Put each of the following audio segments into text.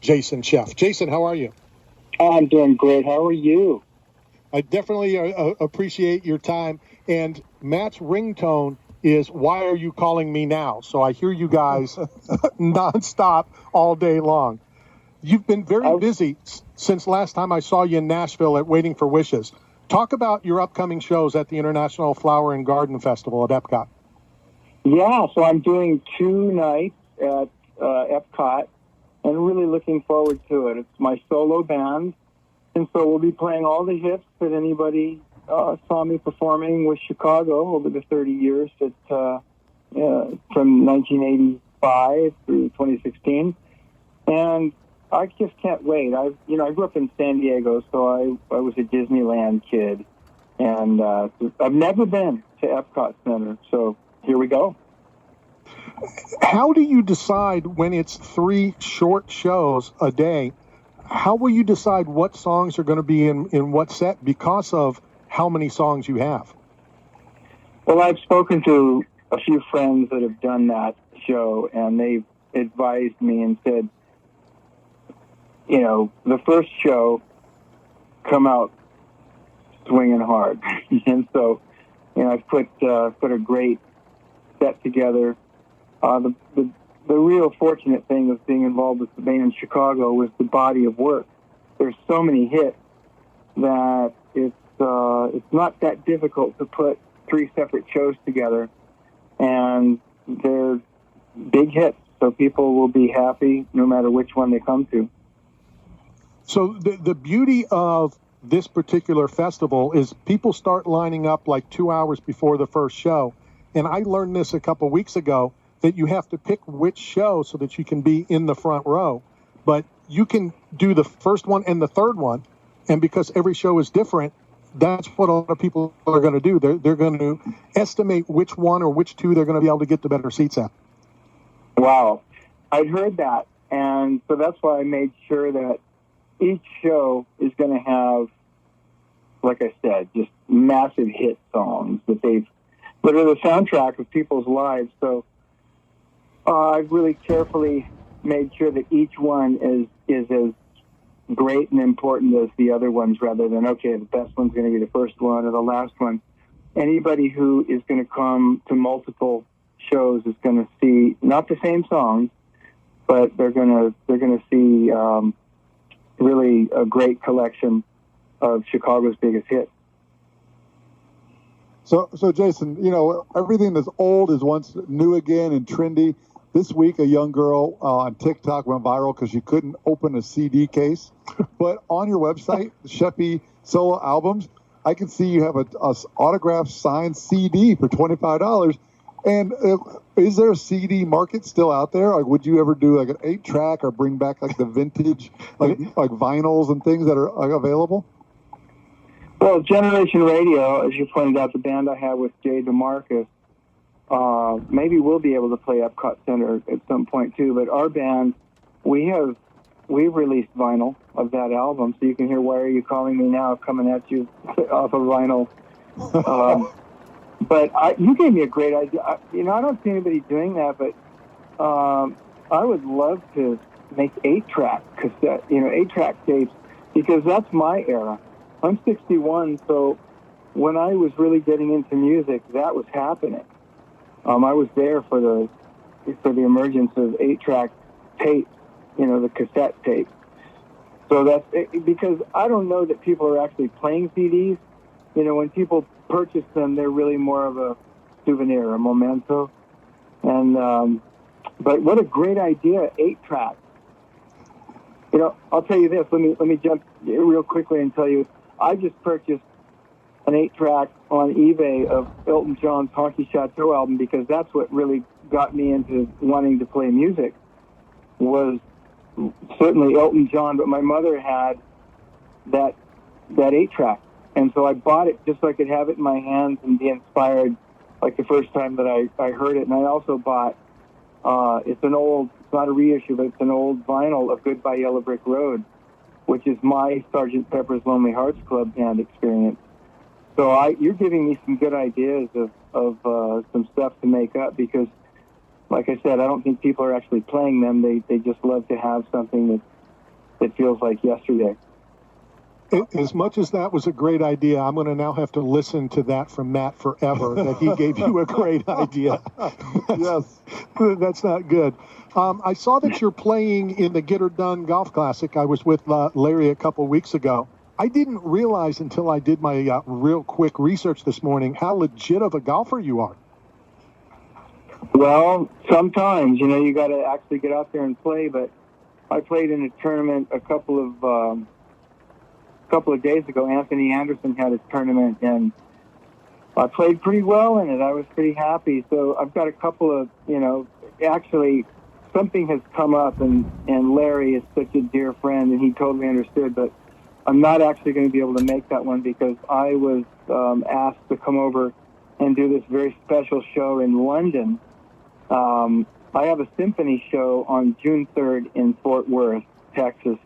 Jason Scheff. Jason, how are you? I'm doing great. How are you? I definitely appreciate your time. And Matt's ringtone is, "Why are you calling me now?" So I hear you guys nonstop all day long. You've been very busy since last time I saw you in Nashville at Waiting for Wishes. Talk about your upcoming shows at the International Flower and Garden Festival at Epcot. Yeah, so I'm doing 2 nights at Epcot and really looking forward to it. It's my solo band, and so we'll be playing all the hits that anybody saw me performing with Chicago over the 30 years from 1985 through 2016. And I just can't wait. I grew up in San Diego, so I was a Disneyland kid, and I've never been to Epcot Center. So here we go. How do you decide when it's 3 short shows a day? How will you decide what songs are going to be in what set because of how many songs you have? Well, I've spoken to a few friends that have done that show, and they've advised me and said, the first show, come out swinging hard. And so, I've put a great set together. The real fortunate thing of being involved with the band Chicago was the body of work. There's so many hits that it's not that difficult to put 3 separate shows together, and they're big hits, so people will be happy no matter which one they come to. So the beauty of this particular festival is people start lining up like 2 hours before the first show. And I learned this a couple weeks ago, that you have to pick which show so that you can be in the front row. But you can do the first one and the third one. And because every show is different, that's what a lot of people are going to do. They're going to estimate which one or which 2 they're going to be able to get the better seats at. Wow. I'd heard that. And so that's why I made sure that each show is going to have, like I said, just massive hit songs that are the soundtrack of people's lives. So I've really carefully made sure that each one is as great and important as the other ones, rather than, okay, the best one's going to be the first one or the last one. Anybody who is going to come to multiple shows is going to see not the same songs, but they're going to see really a great collection of Chicago's biggest hits. So Jason, everything that's old is once new again and trendy. This week, a young girl on TikTok went viral because she couldn't open a CD case. But on your website, Sheffy Solo Albums, I can see you have a autographed signed CD for $25. And is there a CD market still out there? Like, would you ever do like an 8-track or bring back like the vintage, like vinyls and things that are available? Well, Generation Radio, as you pointed out, the band I have with Jay DeMarcus, maybe we'll be able to play Epcot Center at some point too. But our band, we've released vinyl of that album, so you can hear "Why Are You Calling Me Now" coming at you off of vinyl. But you gave me a great idea. I don't see anybody doing that, but I would love to make 8-track cassette, 8-track tapes, because that's my era. I'm 61, so when I was really getting into music, that was happening. I was there for the emergence of 8-track tapes, the cassette tape. So that's because I don't know that people are actually playing CDs. When people purchase them, they're really more of a souvenir, a memento. And but what a great idea, 8-track. I'll tell you this. Let me jump real quickly and tell you, I just purchased an 8-track on eBay of Elton John's Honky Chateau album, because that's what really got me into wanting to play music, was certainly Elton John, but my mother had that 8-track. And so I bought it just so I could have it in my hands and be inspired like the first time that I heard it. And I also bought, it's not a reissue, but it's an old vinyl of Goodbye Yellow Brick Road, which is my Sgt. Pepper's Lonely Hearts Club Band experience. So you're giving me some good ideas of some stuff to make up, because, like I said, I don't think people are actually playing them. They just love to have something it feels like yesterday. As much as that was a great idea, I'm going to now have to listen to that from Matt forever, that he gave you a great idea. Yes. That's not good. I saw that you're playing in the Get Her Done Golf Classic. I was with Larry a couple weeks ago. I didn't realize until I did my real quick research this morning how legit of a golfer you are. Well, sometimes, you got to actually get out there and play, but I played in a tournament a couple of days ago. Anthony Anderson had his tournament, and I played pretty well in it. I was pretty happy. So I've got a couple of, actually something has come up, and Larry is such a dear friend, and he totally understood, but I'm not actually going to be able to make that one because I was asked to come over and do this very special show in London. I have a symphony show on June 3rd in Fort Worth, Texas,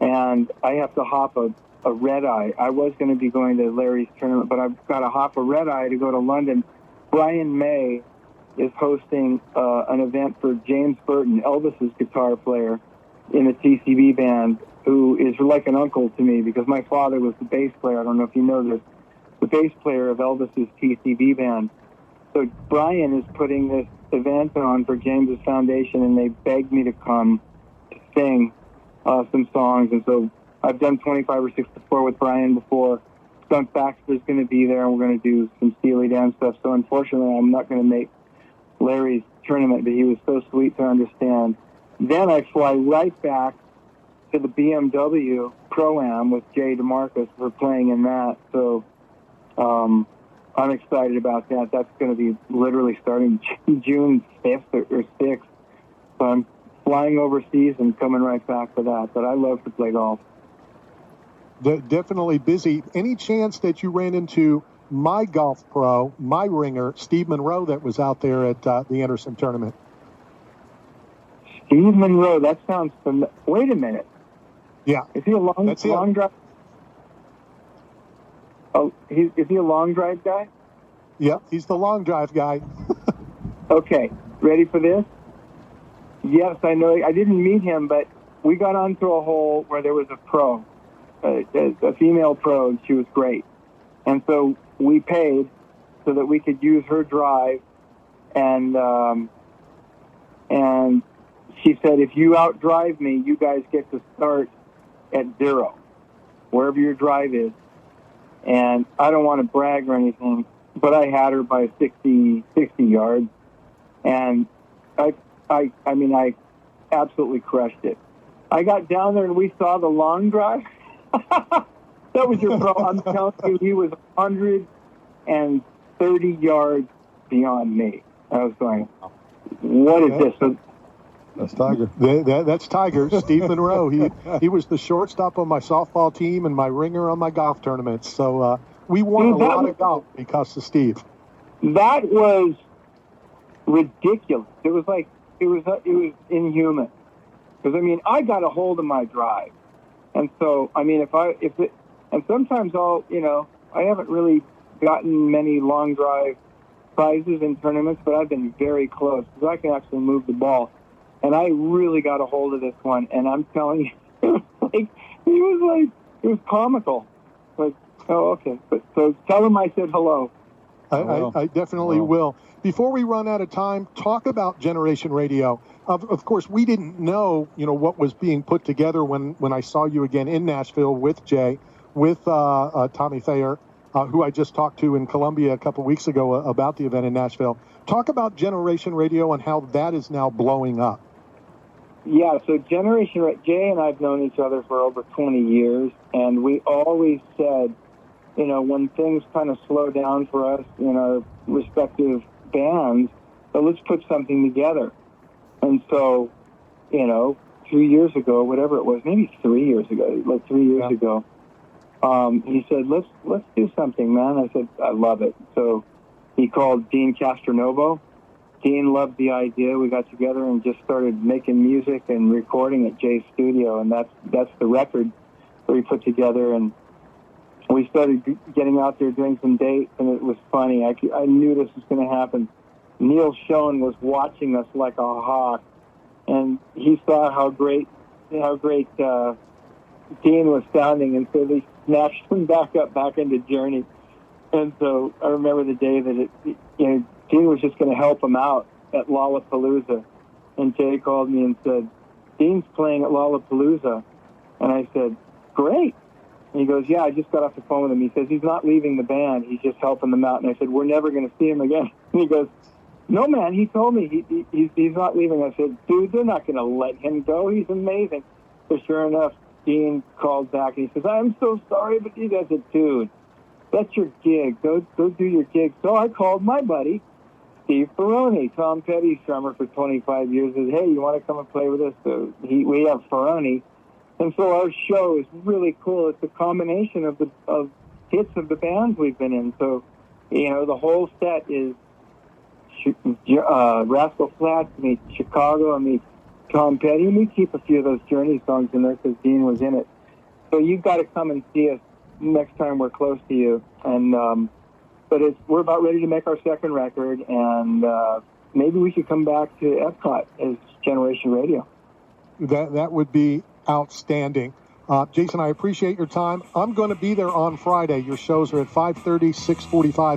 and I have to hop a red eye. I was going to be going to Larry's tournament, but I've got to hop a red eye to go to London. Brian May is hosting an event for James Burton, Elvis's guitar player in the TCB band, who is like an uncle to me because my father was the bass player. I don't know if you know this, the bass player of Elvis's TCB band. So Brian is putting this event on for James's foundation, and they begged me to come to sing some songs. And so I've done 25 or 64 with Brian before. Skunk Baxter's going to be there, and we're going to do some Steely Dan stuff. So unfortunately, I'm not going to make Larry's tournament, but he was so sweet to understand. Then I fly right back to the BMW Pro-Am with Jay DeMarcus. We're playing in that. So I'm excited about that. That's going to be literally starting June 5th or 6th. So I'm flying overseas and coming right back for that. But I love to play golf. Definitely busy. Any chance that you ran into my golf pro, my ringer, Steve Monroe, that was out there at the Anderson tournament? Steve Monroe, that sounds familiar. Wait a minute. Yeah. Is he a long drive? Oh, is he a long drive guy? Yeah, he's the long drive guy. Okay, ready for this? Yes, I know. I didn't meet him, but we got onto a hole where there was a pro, a female pro, and she was great. And so we paid so that we could use her drive, and she said, if you outdrive me, you guys get to start at 0, wherever your drive is. And I don't want to brag or anything, but I had her by 60 yards. And I mean, I absolutely crushed it. I got down there and we saw the long drive. That was your pro. I'm telling you, he was 130 yards beyond me. I was going, what is this? So, that's Tiger. That's Tiger, Steve Monroe. He was the shortstop on my softball team and my ringer on my golf tournaments. So we won a lot of golf because of Steve. That was ridiculous. It was inhuman. Because I mean, I got a hold of my drive, and so I mean, and sometimes I haven't really gotten many long drive prizes in tournaments, but I've been very close because I can actually move the ball. And I really got a hold of this one, and I'm telling you, it was comical. Like, oh, okay. But so tell him I said hello. I definitely will. Before we run out of time, talk about Generation Radio. Of course, we didn't know, what was being put together when I saw you again in Nashville with Jay, with Tommy Thayer, who I just talked to in Columbia a couple weeks ago about the event in Nashville. Talk about Generation Radio and how that is now blowing up. Yeah, so Jay and I have known each other for over 20 years, and we always said, when things kind of slow down for us in our respective bands, let's put something together. And so, 2 years ago, whatever it was, maybe 3 years ago, like 3 years ago, he said, let's do something, man. I said, I love it. So he called Dean Castronovo. Dean loved the idea. We got together and just started making music and recording at Jay's studio, and that's the record that we put together. And we started getting out there doing some dates, and it was funny. I knew this was going to happen. Neil Schoen was watching us like a hawk, and he saw how great how great Dean was sounding, and so they snatched him back into Journey. And so I remember the day that Dean was just going to help him out at Lollapalooza, and Jay called me and said, "Dean's playing at Lollapalooza," and I said, "Great." And he goes, "Yeah, I just got off the phone with him. He says he's not leaving the band; he's just helping them out." And I said, "We're never going to see him again." And he goes, "No, man, he told me he's not leaving." I said, "Dude, they're not going to let him go. He's amazing." So sure enough, Dean called back and he says, "I'm so sorry, but he does it, dude. That's your gig. Go do your gig." So I called my buddy, Steve Ferroni, Tom Petty's drummer for 25 years. I said, "Hey, you want to come and play with us?" So we have Ferroni. And so our show is really cool. It's a combination of hits of the bands we've been in. So, the whole set is Rascal Flatts meets Chicago and meets Tom Petty. And we keep a few of those Journey songs in there because Dean was in it. So you've got to come and see us next time we're close to you. And but we're about ready to make our second record, and maybe we should come back to Epcot as Generation Radio. That would be outstanding. Jason, I appreciate your time. I'm going to be there on Friday. Your shows are at 5:30, 6:45.